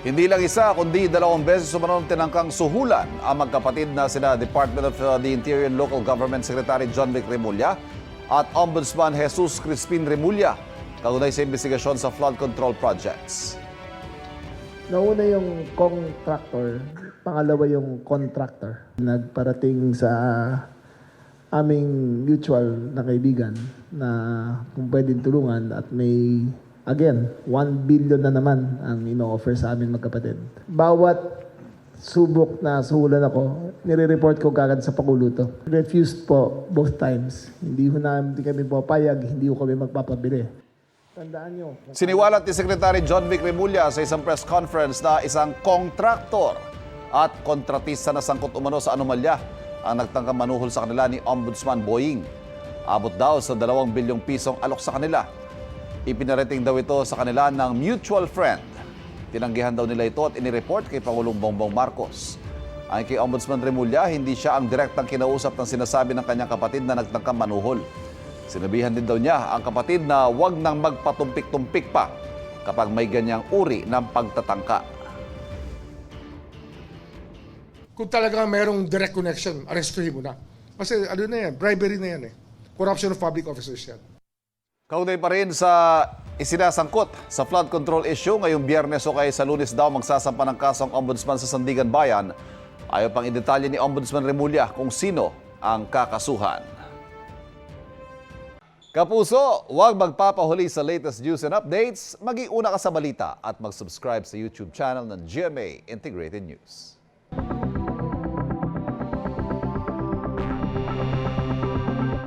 Hindi lang isa kundi 2 beses umanong tinangkang suhulan ang magkapatid na sina Department of the Interior and Local Government Secretary John Vic Remulla at Ombudsman Jesus Crispin Remulla kaugnay sa investigasyon sa flood control projects. Nauna yung contractor, pangalawa yung contractor. Nagparating sa aming mutual na kaibigan na kung pwedeng tulungan at may, again, 1 billion na naman ang ino-offer sa amin magkapatid. Bawat subok na suhulan ako, nire-report ko kagad sa Pakulo to. Refused po both times. Hindi kami papayag, hindi ko kami magpapabili. Tandaan nyo. Siniwalat ni Secretary John Vic Remulla sa isang press conference na isang kontraktor at kontratista na sangkot umano sa anomalya ang nagtangkang manuhol sa kanila ni Ombudsman Boying. Abot daw sa 2 bilyong pisong alok sa kanila. Ipinarating daw ito sa kanila ng mutual friend. Tinanggihan daw nila ito at inireport kay Pangulong Bongbong Marcos. Ayon kay Ombudsman Remulla, hindi siya ang direktang kinausap ng sinasabi ng kanyang kapatid na nagtangkang manuhol. Sinabihan din daw niya ang kapatid na huwag nang magpatumpik-tumpik pa kapag may ganyang uri ng pagtatangka. Kung talagang mayroong direct connection, arestuhin mo na. Kasi ano na yan, bribery na yan eh. Corruption of public officers yan. Kaugnay pa rin sa isinasangkot sa flood control issue, ngayong Biyernes o kaya sa Lunes daw magsasampa ng kasong ombudsman sa Sandigan Bayan. Ayaw pang idetalye ni Ombudsman Remulla kung sino ang kakasuhan. Kapuso, huwag magpapahuli sa latest news and updates. Mag-iuna ka sa balita at mag-subscribe sa YouTube channel ng GMA Integrated News.